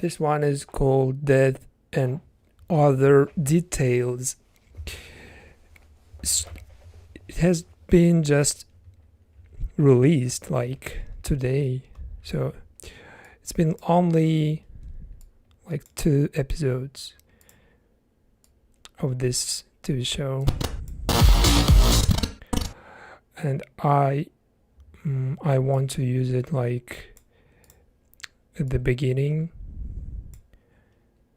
This one is called Death and Other Details. It has been just released like today, so it's been only like 2 episodes of this TV show, and I want to use it like at the beginning,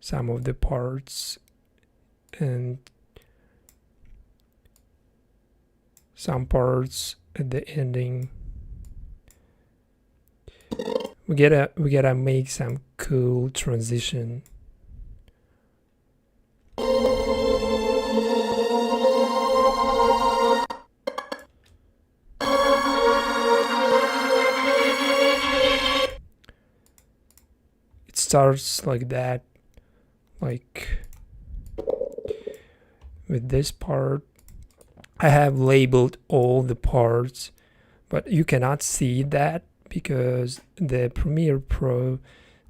some of the parts, and some parts at the ending. We gotta make some cool transition. It starts like that, like with this part. I have labeled all the parts, but you cannot see that because the Premiere Pro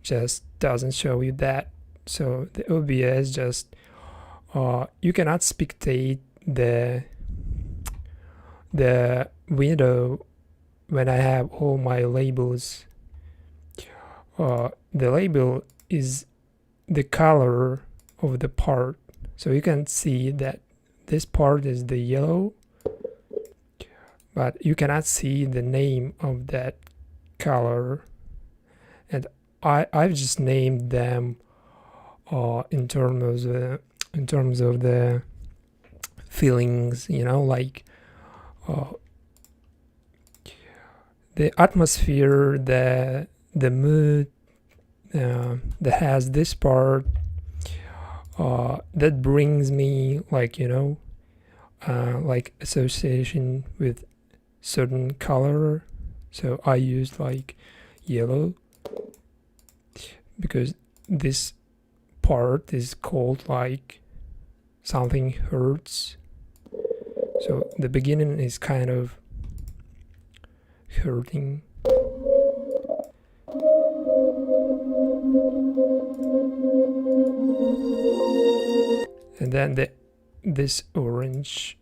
just doesn't show you that. So the OBS just you cannot spectate the window when I have all my labels. The label is the color of the part, so you can see that this part is the yellow, but you cannot see the name of that color. And I've just named them in terms of the feelings, like the atmosphere, the mood that has this part that brings me like like association with certain color. So I used like yellow because this part is called like something hurts. So the beginning is kind of hurting. And then this orange,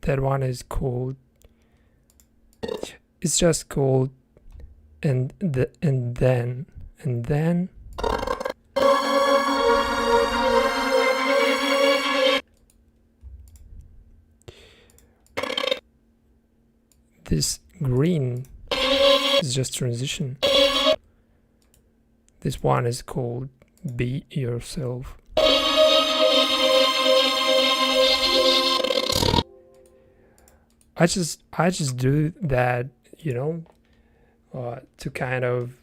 that one is called, it's just called and then this green is just transition. This one is called Be Yourself. I just do that, to kind of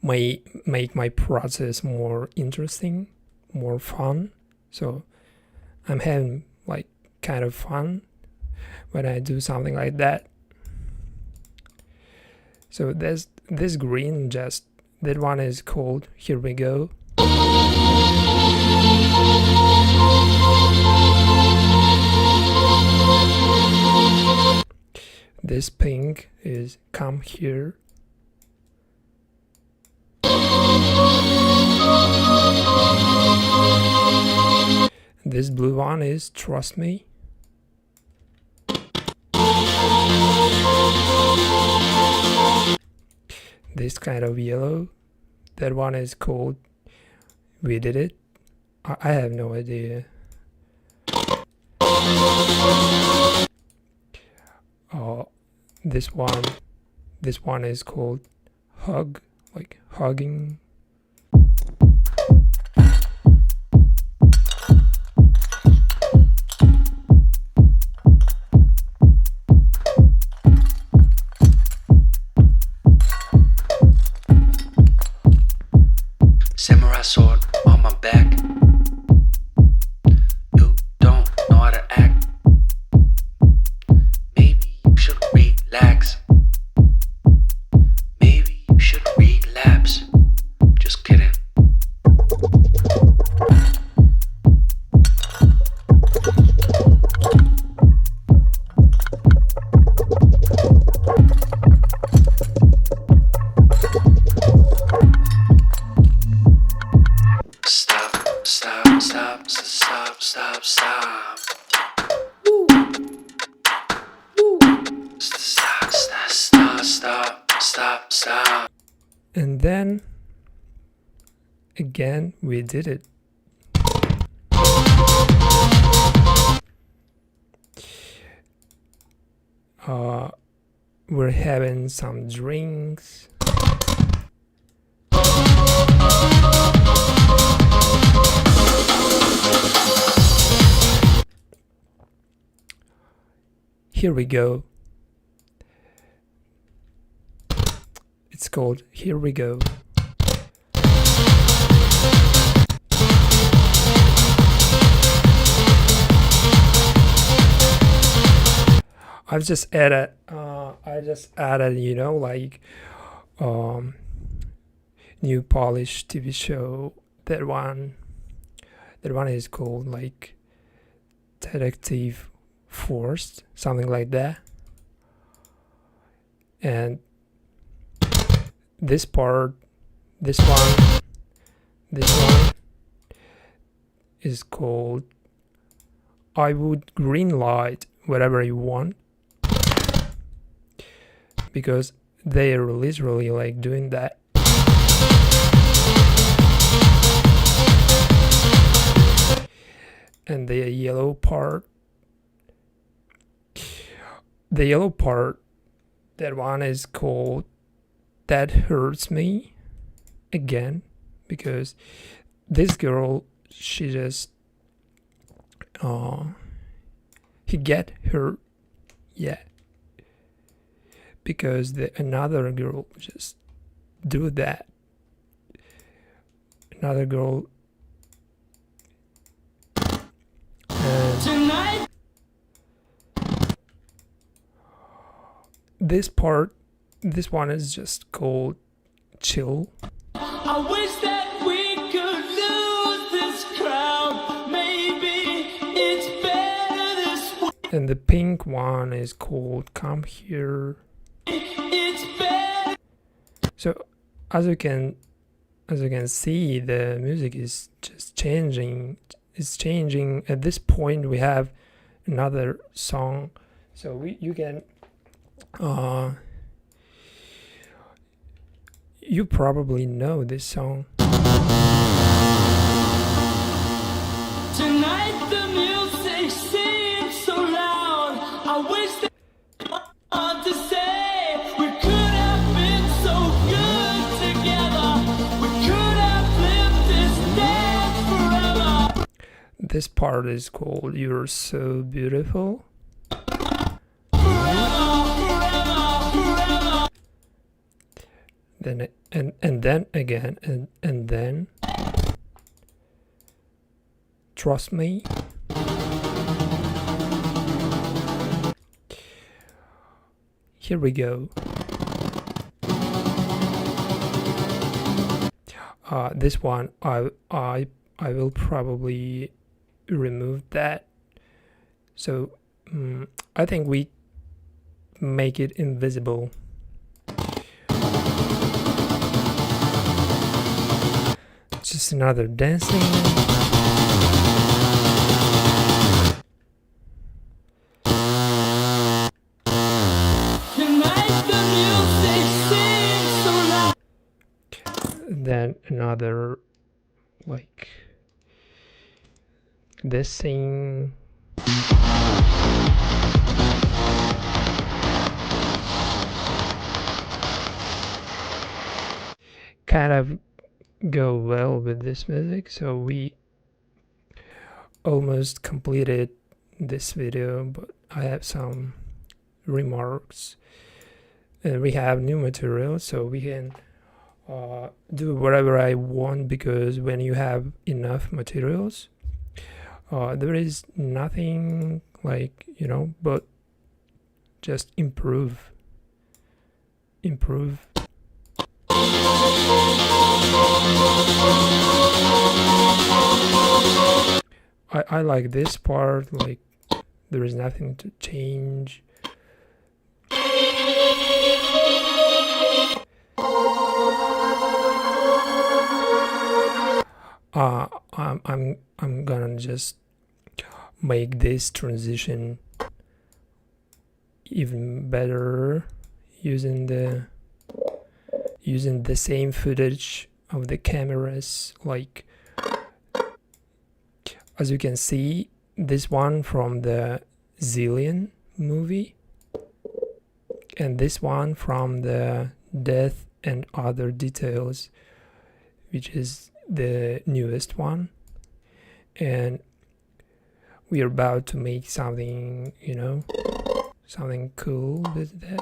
make my process more interesting, more fun. So I'm having like kind of fun when I do something like that. So there's this green, just that one is called Here We Go. This pink is Come Here. This blue one is Trust Me. This kind of yellow, that one is called We Did It. I have no idea. This one is called Hug, like hugging. Samurai sword on my back. You don't know how to act. Maybe you should relax. Maybe you should relapse. Just kidding. stop. And then again we did it. We're having some drinks. Here we go. It's called Here We Go. I've just added, you know, like new Polish TV show. That one is called like Detective Force, something like that. And this one is called I Would Green Light Whatever You Want, because they are literally like doing that. And the yellow part, that one is called That Hurts Me, again, because this girl, she just he get hurt, yeah, because another girl just do that. Another girl, and tonight, this one is just called Chill. I wish that we could lose this crowd. Maybe it's better this way. And the pink one is called Come Here. It's better. So as you can see, the music is just changing. It's changing. At this point we have another song, so you can you probably know this song. Tonight the music seems so loud. I wish that I to say we could have been so good together. We could have lived this dance forever. This part is called You're So Beautiful. Then and then again and then Trust Me. Here we go. This one I will probably remove that. So I think we make it invisible. Just another dancing. Then another like this thing. Kind of go well with this music, so we almost completed this video, but I have some remarks. And we have new material, so we can do whatever I want, because when you have enough materials, there is nothing like, you know, but just improve. I like this part, like there is nothing to change. I'm gonna just make this transition even better using the using the same footage of the cameras, like as you can see, this one from the Zillion movie and this one from the Death and Other Details, which is the newest one. And we are about to make something, you know, something cool with that.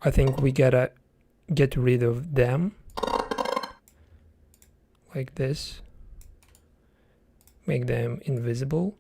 I think we gotta get rid of them like this, make them invisible.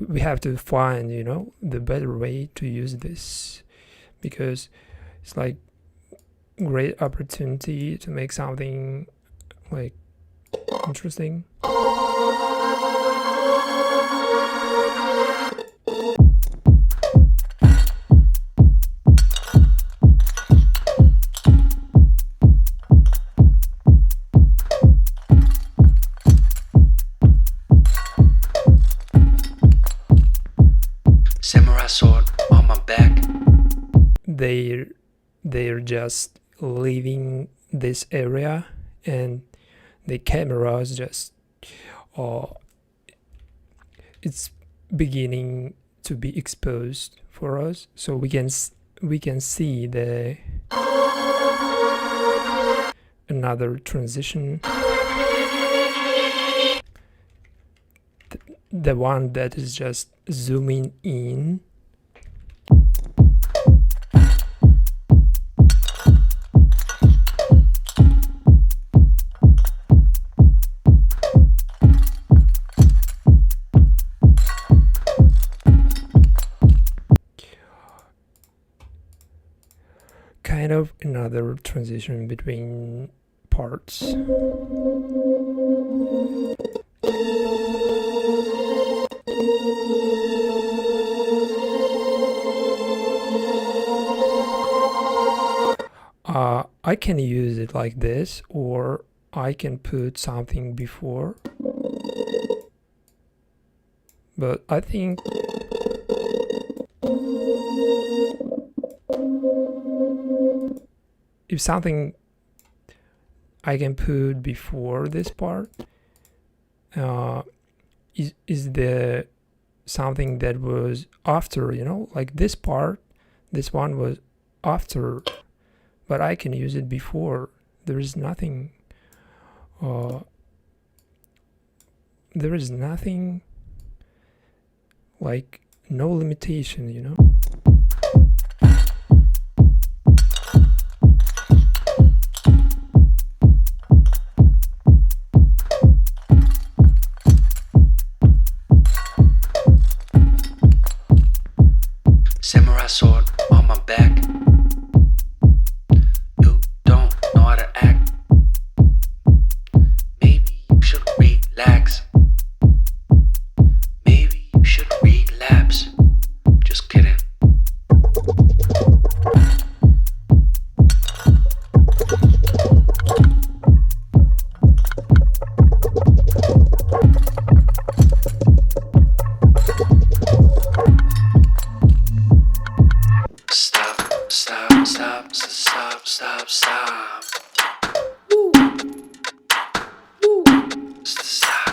We have to find, you know, the better way to use this, because it's like great opportunity to make something like interesting. Samurai sword on my back. They're just leaving this area, and the camera is just it's beginning to be exposed for us, so we can see the another transition, the one that is just zooming in. Kind of another transition between parts. I can use it like this, or I can put something before, but I think if something I can put before this part is the something that was after, you know, like this part, this one was after, but I can use it before. There is nothing like no limitation, you know. Samurai sword on my back. You don't know how to act. Maybe you should relax. Maybe you should relapse. Just kidding. Stop. Woo. Woo. Stop.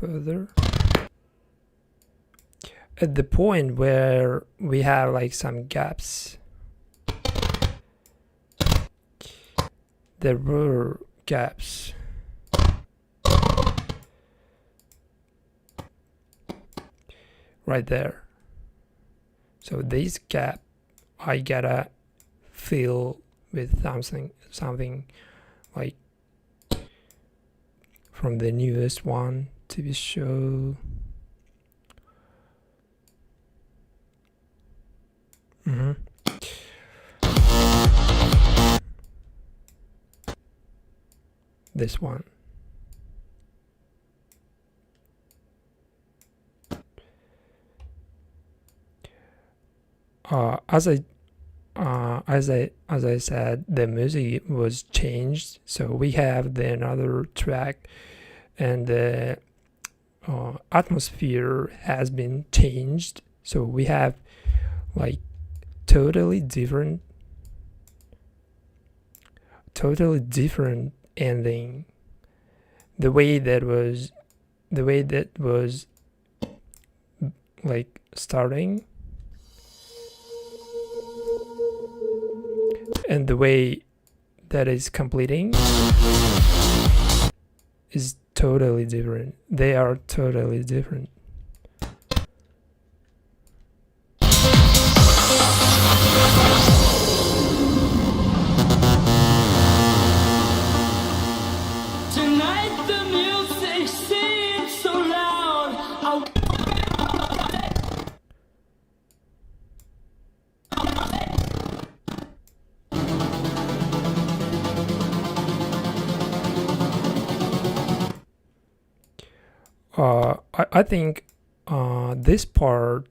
Further. At the point where we have like some gaps, there were gaps. Right there. So this gap I gotta fill with something like from the newest one TV show. Mm-hmm. This one. As I said, the music was changed, so we have the another track, and the atmosphere has been changed. So we have like totally different ending. The way that was like starting, and the way that is completing is totally different. They are totally different. Tonight the music seems so loud. I think this part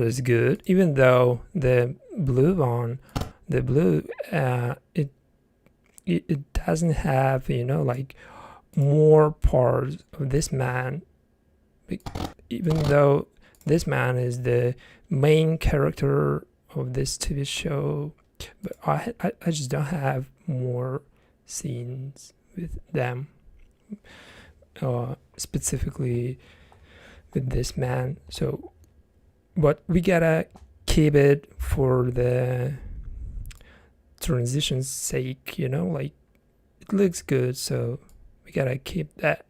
is good, even though the blue it doesn't have, like more parts of this man, even though this man is the main character of this TV show, but I just don't have more scenes with them, specifically with this man. So, but we gotta keep it for the transition's sake, like it looks good, so we gotta keep that.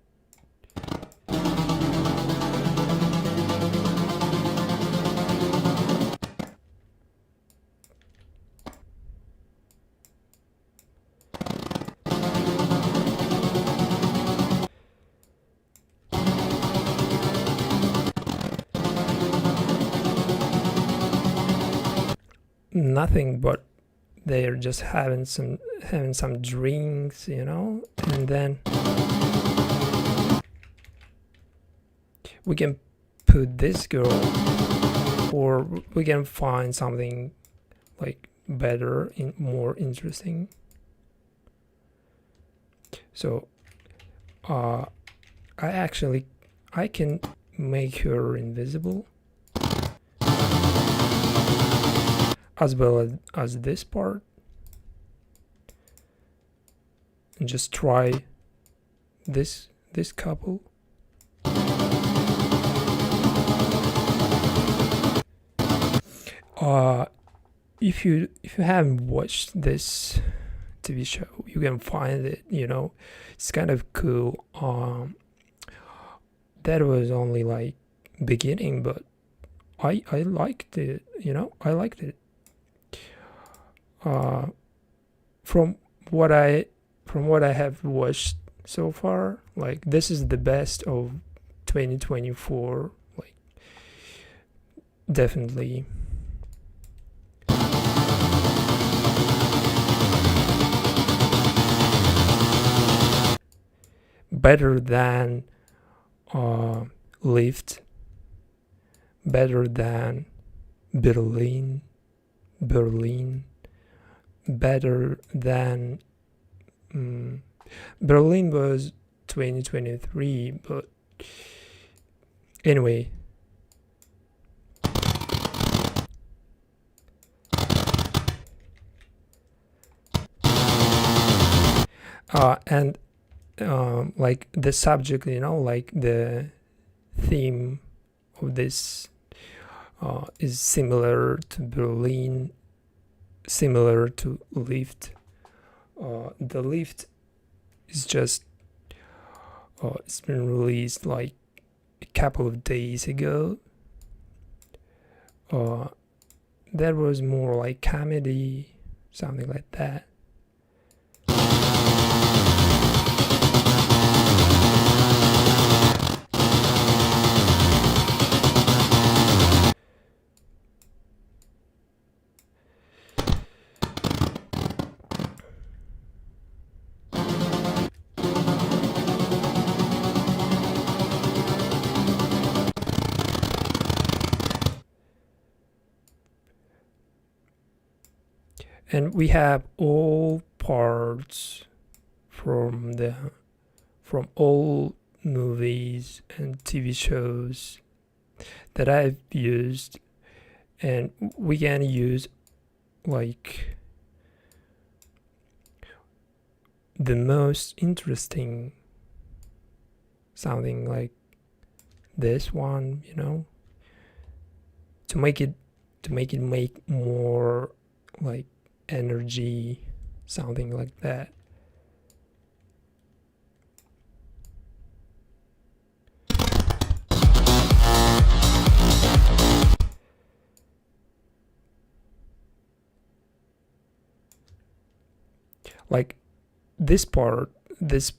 Nothing, but they're just having some drinks, and then we can put this girl, or we can find something like better, more interesting. So I can make her invisible, as well as this part, and just try this couple. If you haven't watched this TV show, you can find it. It's kind of cool. That was only like beginning, but I liked it. I liked it. From what I have watched so far, like this is the best of 2024. Like definitely. Better than Lift, better than Berlin, better than Berlin was 2023, but anyway. And like the subject, like the theme of this is similar to Berlin, similar to Lift. The Lift is just it's been released like a couple of days ago. That was more like comedy, something like that. And we have all parts from all movies and TV shows that I've used, and we can use like the most interesting, something like this one, to make it make more like energy, something like that. Like this part, this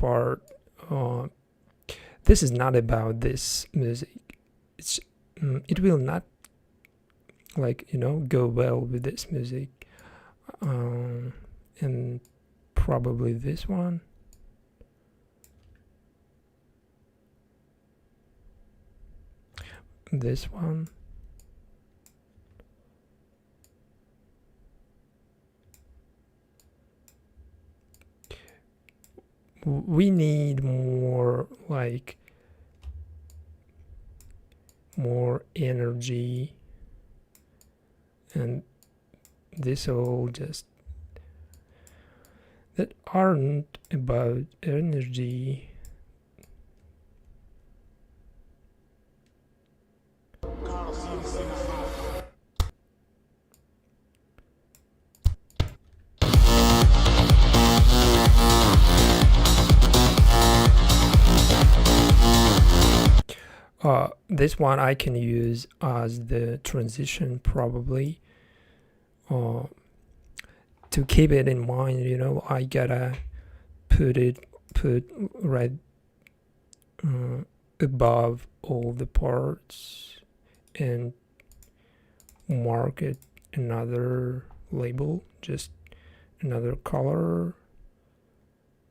is not about this music. It will not go well with this music, and probably this one. This one. We need more energy, and this all just that aren't about energy. This one I can use as the transition, probably. To keep it in mind, I gotta put right above all the parts and mark it another label, just another color,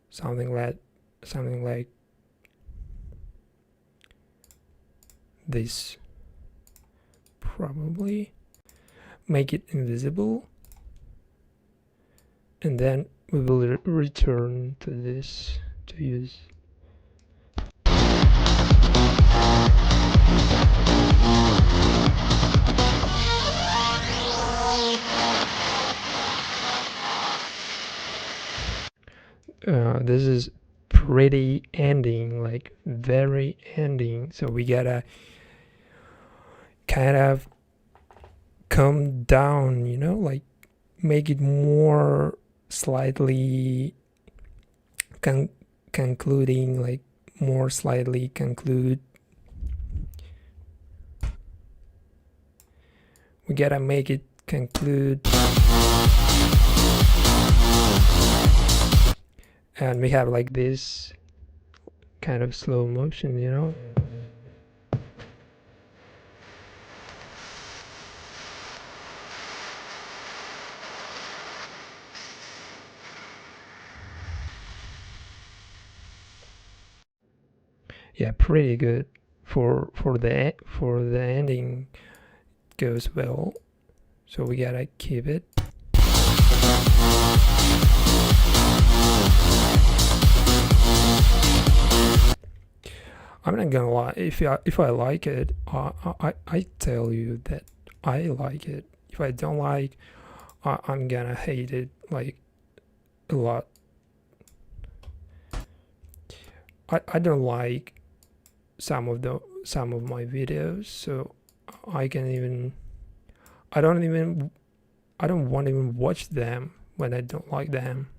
something like this. Probably make it invisible, and then we will return to this to use. This is pretty ending, like very ending, so we gotta kind of come down, like make it more slightly concluding, like more slightly conclude. We gotta make it conclude, and we have like this kind of slow motion, Yeah, pretty good. For the ending goes well, so we gotta keep it. I'm not gonna lie, if I like it, I tell you that I like it. If I don't like, I'm gonna hate it like a lot. I don't like some of my videos, so I don't want to even watch them when I don't like them.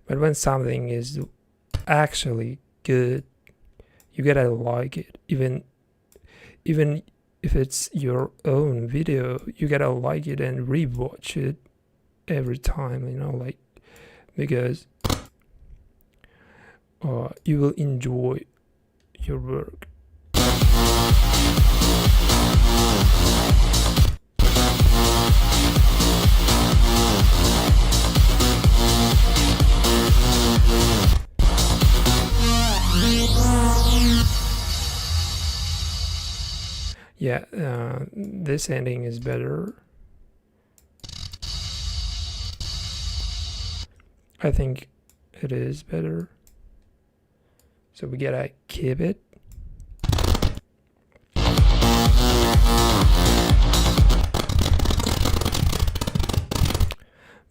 But when something is actually good, you gotta like it. Even if it's your own video, you gotta like it and rewatch it every time, like, because you will enjoy your work. yeah, this ending is better. I think it is better. So we gotta keep it.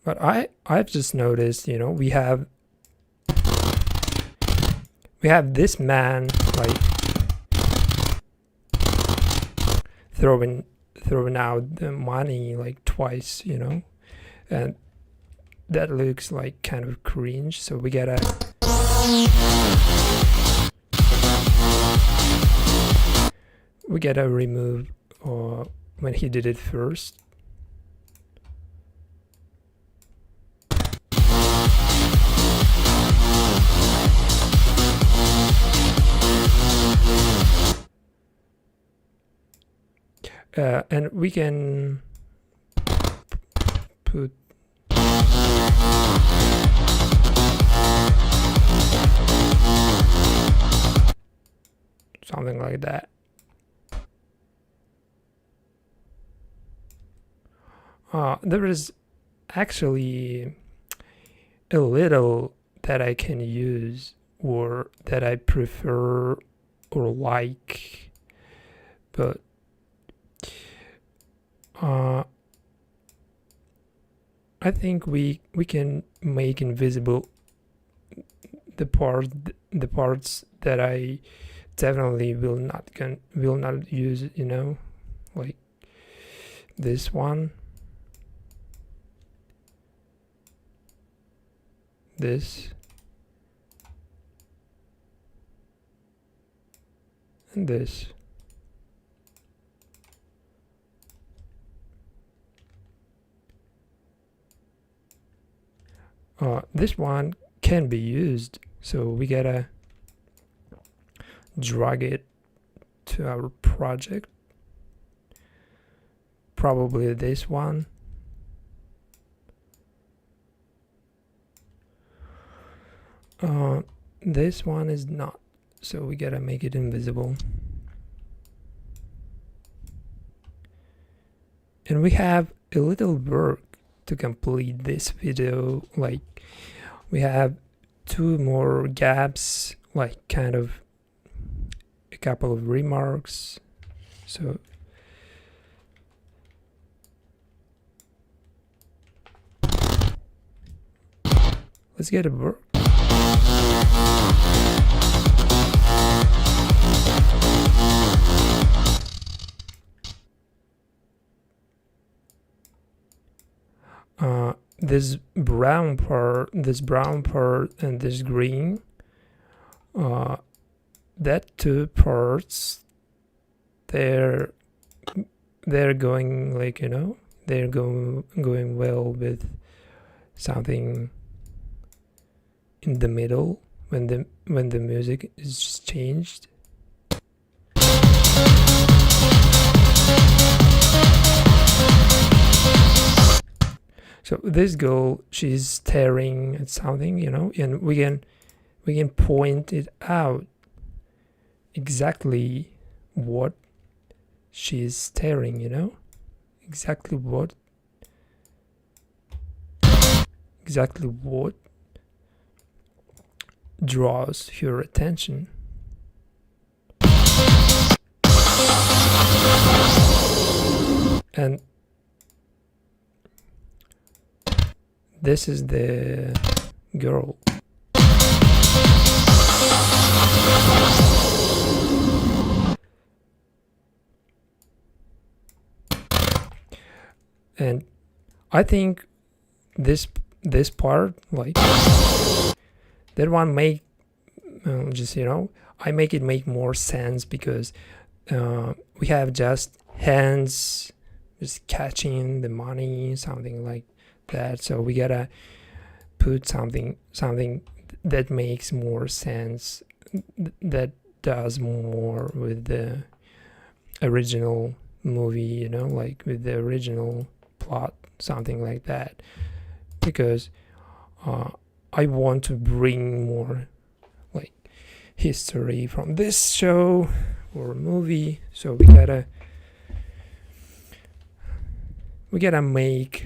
But I've just noticed, you know, we have this man like throwing out the money like twice, you know, and that looks like kind of cringe. So we gotta remove when he did it first. And we can put something like that. There is actually a little that I can use or that I prefer or like, but I think we can make invisible the parts that I definitely will not use, you know, like this one, this, and this. This one can be used, so we gotta drag it to our project. Probably this one. This one is not, so we gotta make it invisible. And we have a little work to complete this video. Like, we have 2 more gaps, like kind of a couple of remarks. So let's get it work. This brown part, and this green, that 2 parts, they're going, like, you know, they're going well with something in the middle when the music is just changed. So this girl, she's staring at something, you know, and we can point it out exactly what she's staring, you know, exactly what draws her attention. And this is the girl. And I think this part, like that one, make just, you know, I make it make more sense because we have just hands just catching the money, something like that. So we gotta put something that makes more sense, that does more with the original movie, you know, like with the original plot, something like that, because I want to bring more like history from this show or movie. So we gotta we gotta make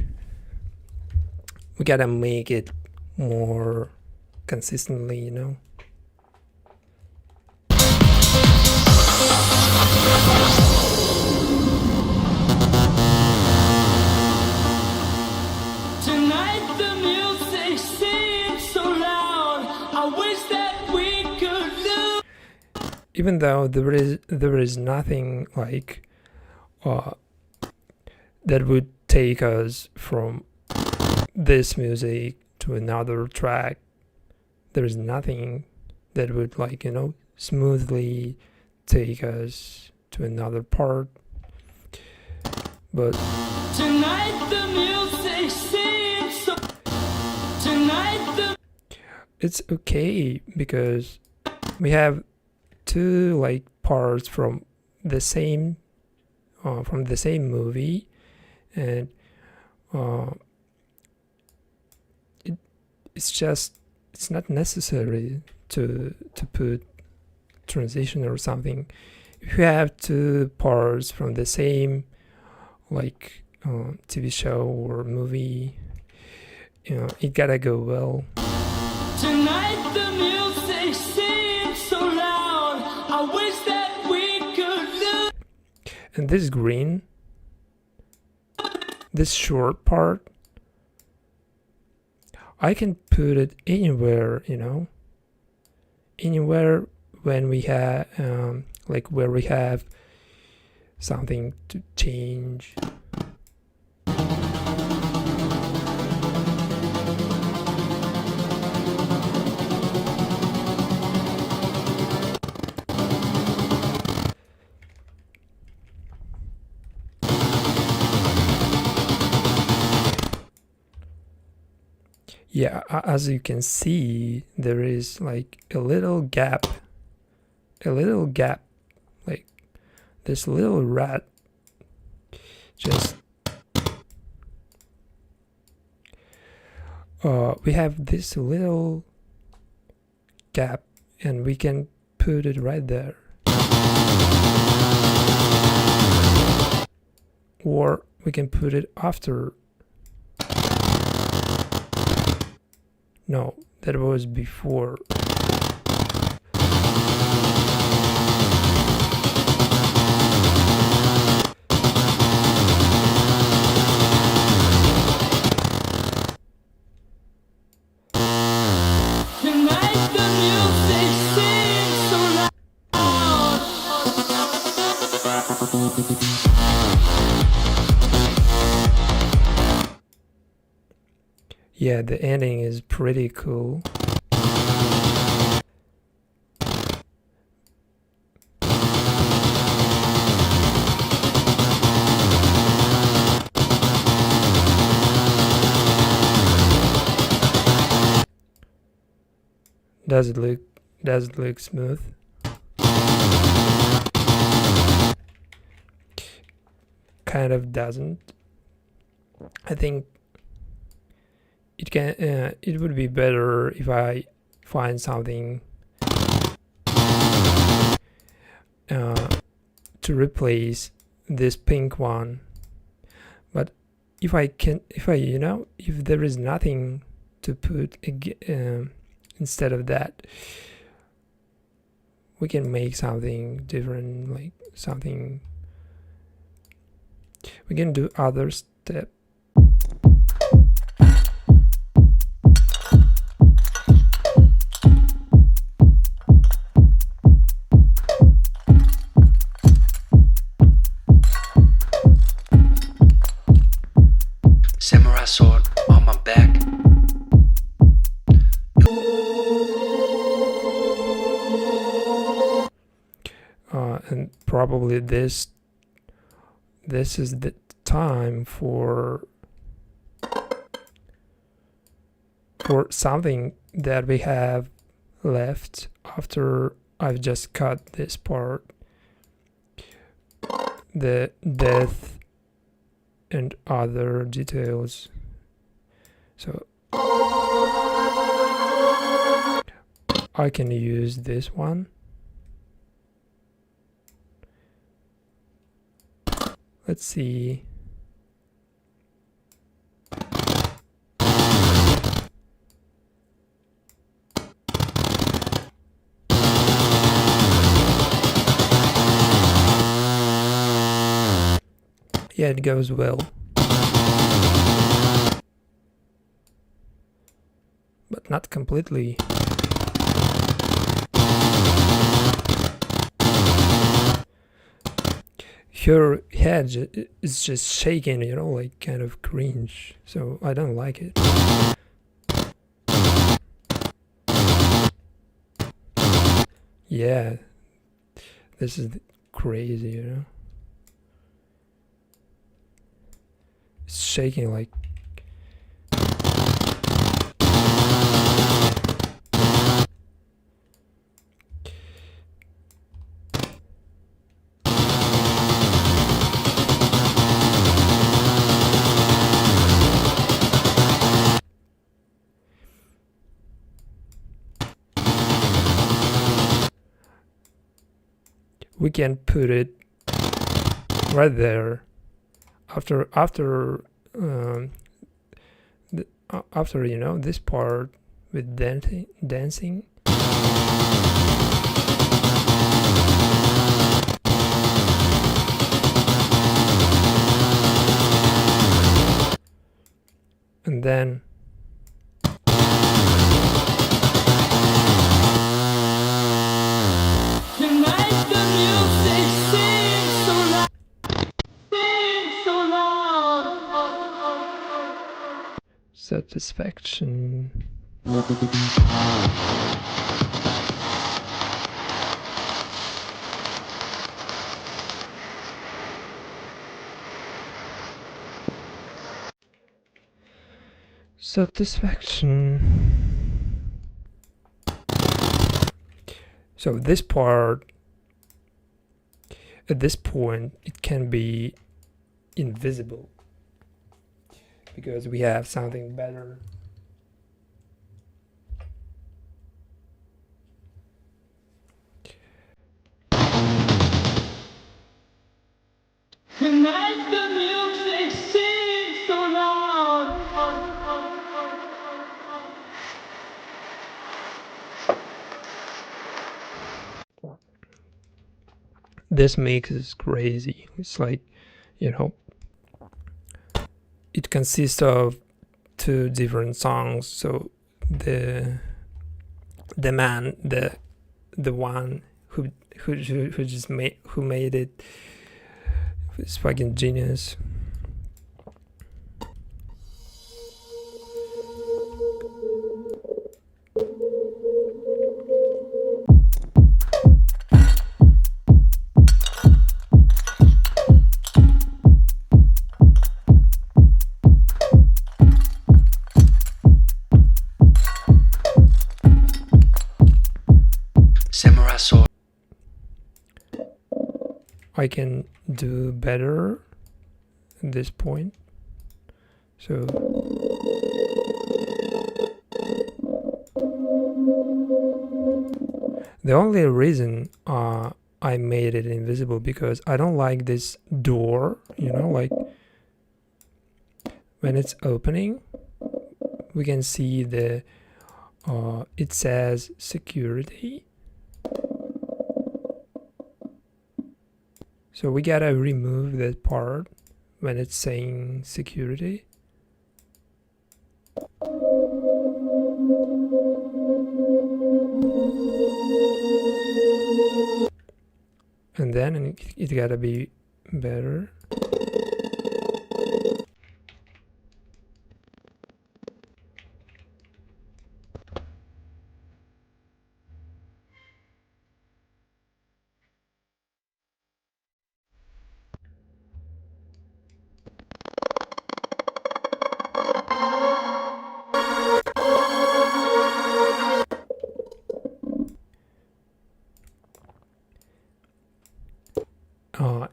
it more consistently, you know. Tonight the music seems so loud. I wish that we could lose. Even though there is nothing like that would take us from this music to another track. There is nothing that would, like, you know, smoothly take us to another part. But Tonight the music seems so. Tonight the. it's okay because we have two like parts from the same movie, and it's not necessary to put transition or something. If you have two parts from the same like TV show or movie, you know, it gotta go well. Tonight the music seems so loud. I wish that we could lose. And this green, this short part, I can put it anywhere, you know, anywhere when we have like where we have something to change. Yeah, as you can see, there is like a little gap, like this little rat just we have this little gap and we can put it right there, or we can put it after. No, that was before. Tonight the music seems so loud. Yeah, the ending is pretty cool. Does it look smooth? Kind of doesn't. I think it would be better if I find something to replace this pink one. But if there is nothing to put instead of that, we can make something different, like something we can do other step. Samurai sword on my back. And probably this is the time for something that we have left after I've just cut this part, the death and other details. So I can use this one. Let's see. Yeah, it goes well. But not completely. Her head is just shaking, you know, like kind of cringe. So I don't like it. Yeah, this is crazy, you know. It's shaking like. We can put it right there after after you know this part with dancing. And then Tonight the music seems so loud, seems so loud. satisfaction. Satisfaction. So this part, at this point, it can be invisible because we have something better. Tonight the music seems so loud. This mix is crazy. It's like, you know, it consists of two different songs. So the man, the one who just made it is fucking genius. Samurai sword. I can do better at this point. So the only reason I made it invisible because I don't like this door, you know, like when it's opening, we can see the it says security. So we gotta remove that part when it's saying security. And then it gotta be better.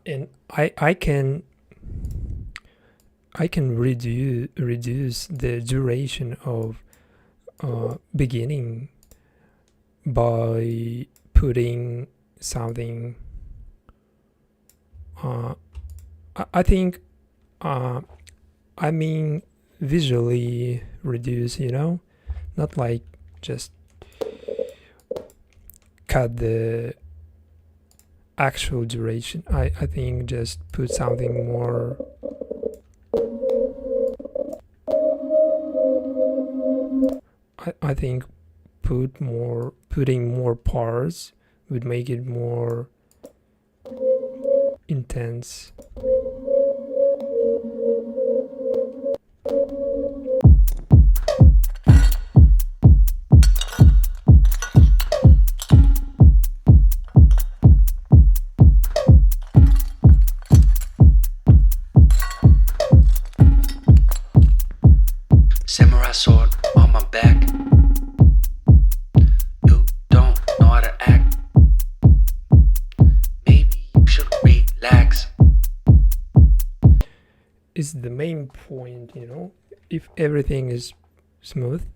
And I can reduce the duration of beginning by putting something. I think I mean visually reduce, you know, not like just cut the actual duration. I think just put something more. I think putting more parts would make it more intense. Samurai sword on my back. You don't know how to act. Maybe you should relax. Is the main point, if everything is smooth,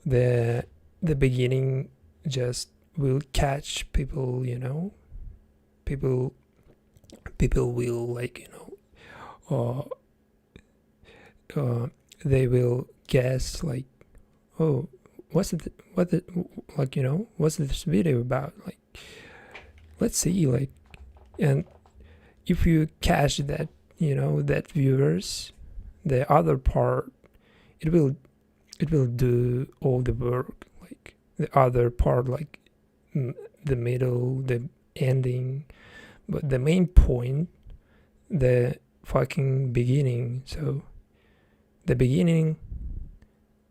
the beginning just will catch people, people will like, they will guess like, oh, what's this video about, like, let's see, like, and if you catch that, that viewers, the other part, it will do all the work, like the other part, like the middle, the ending, but the main point, the fucking beginning. So the beginning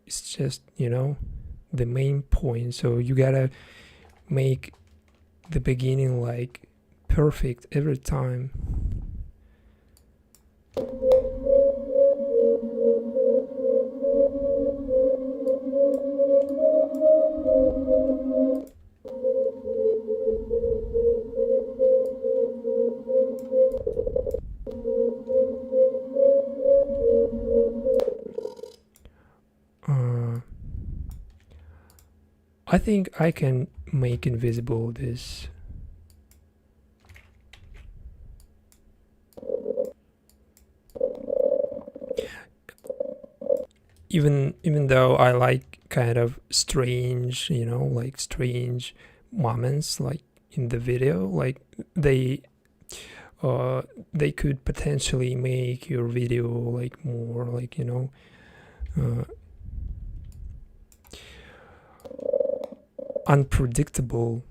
is just, the main point. So you gotta make the beginning like perfect every time. I think I can make invisible this. Even though I like kind of strange, like strange moments, like in the video, like they could potentially make your video like more like, unpredictable.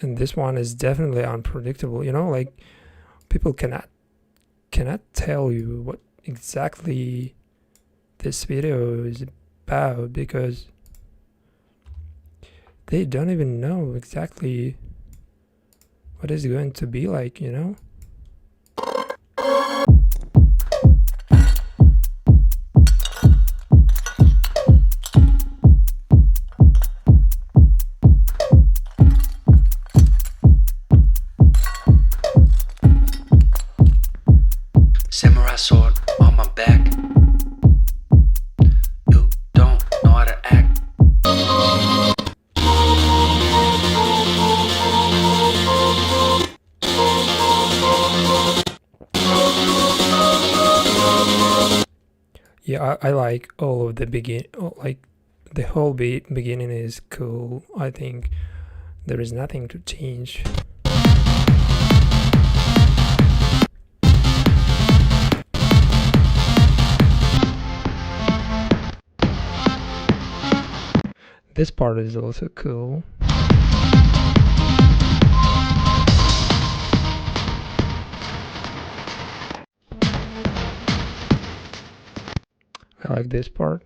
And this one is definitely unpredictable, like people cannot tell you what exactly this video is about, because they don't even know exactly what it's going to be like, Samurai sword on my back. You don't know how to act. Yeah, I like all of the like the whole beginning is cool. I think there is nothing to change. This part is also cool. I like this part.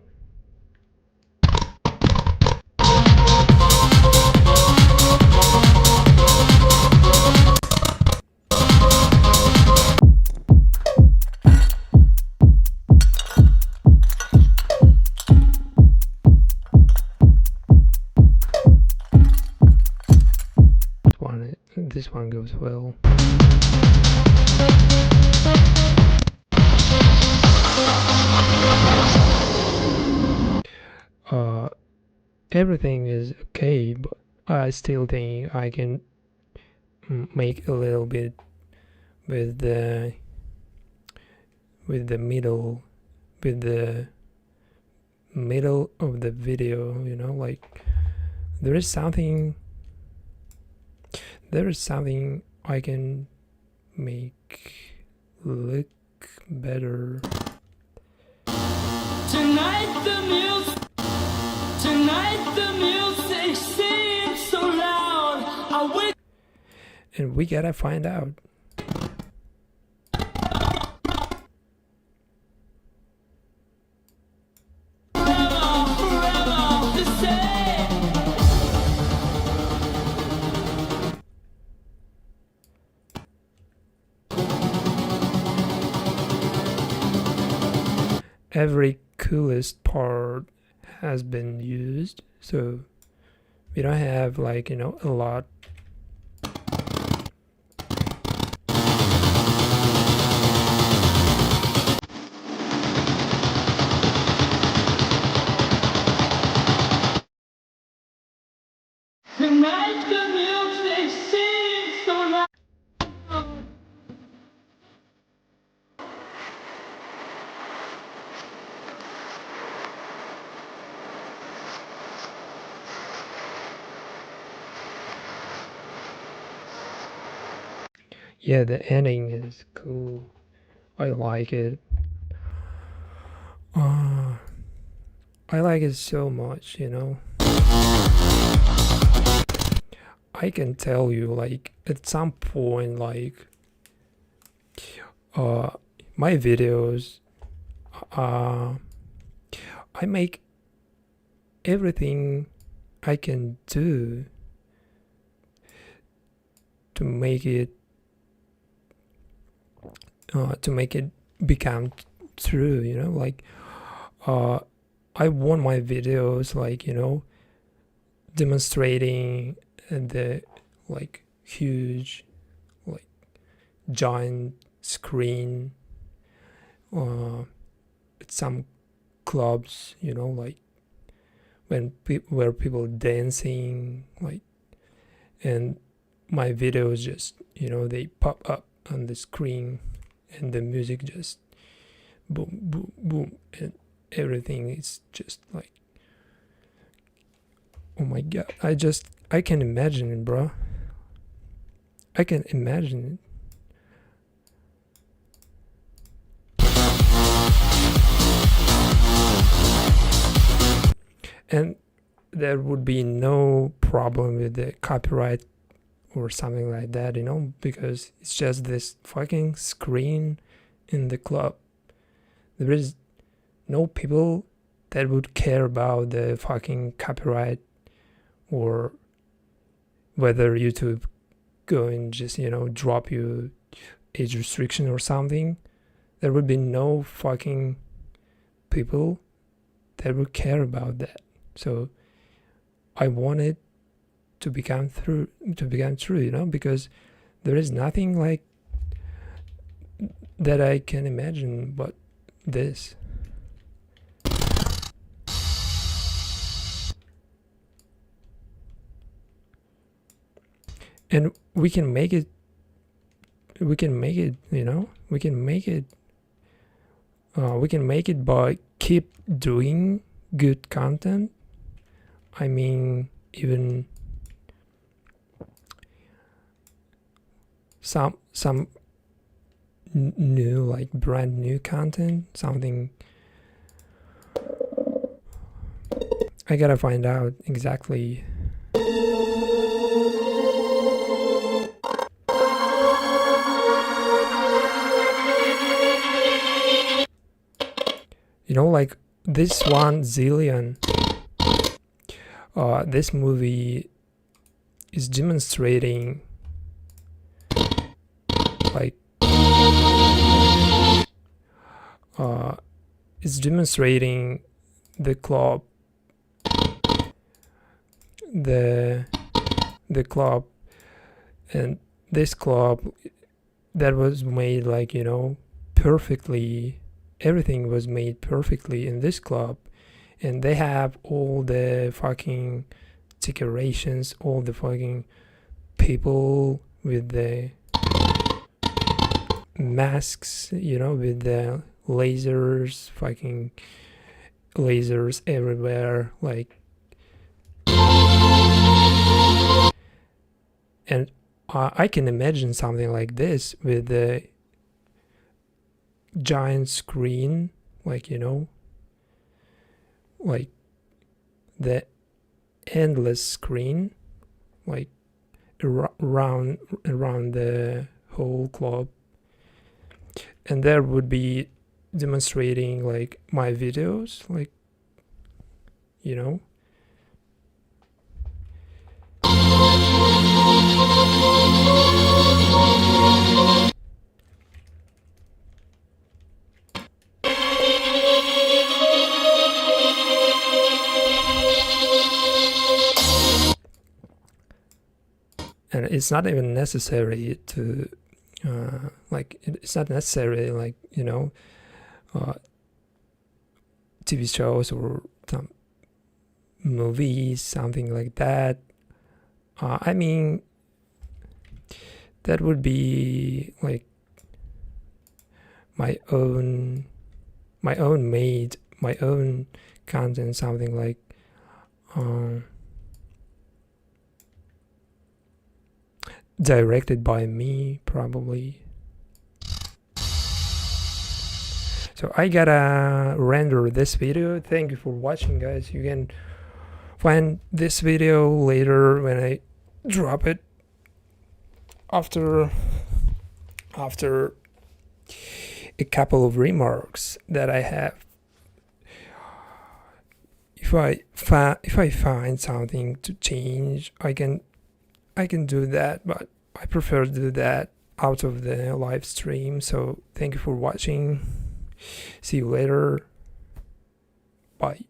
This one goes well. everything is okay, but I still think I can make a little bit with the middle, with the middle of the video, like there is something I can make look better. Tonight the music seems so loud. I wish. And we gotta find out. Forever the same. Every coolest part has been used, so we don't have like a lot. Tonight the music seems so loud. Yeah, the ending is cool. I like it. I like it so much, I can tell you, like, at some point, like, my videos, I make everything I can do to make it become true, like, I want my videos, like, demonstrating the like huge, like giant screen at some clubs, like where people dancing, like, and my videos just they pop up on the screen and the music just boom boom boom and everything is just like, oh my god, I can imagine it, bro. I can imagine it. And there would be no problem with the copyright or something like that, because it's just this fucking screen in the club. There is no people that would care about the fucking copyright or whether YouTube go and just drop you age restriction or something. There would be no fucking people that would care about that. So I want it to become true, because there is nothing like that I can imagine but this. And we can make it we can make it by keep doing good content. I mean, even some new, like brand new content, something. I gotta find out exactly. Like this one Zillion, this movie is demonstrating, like, it's demonstrating the club, the club, and this club that was made perfectly. Everything was made perfectly in this club, and they have all the fucking decorations, all the fucking people with the masks, you know, with the fucking lasers everywhere, like, and I can imagine something like this with the giant screen, like, you know, like the endless screen, like around the whole club, and there would be demonstrating like my videos, like, you know. And it's not even necessary to like, it's not necessary, like, you know, TV shows or some movies, something like that. I mean, that would be like my own content, something like directed by me, probably. So I gotta render this video. Thank you for watching, guys. You can find this video later when I drop it after a couple of remarks that I have. If I find something to change, I can do that, but I prefer to do that out of the live stream. So thank you for watching. See you later. Bye.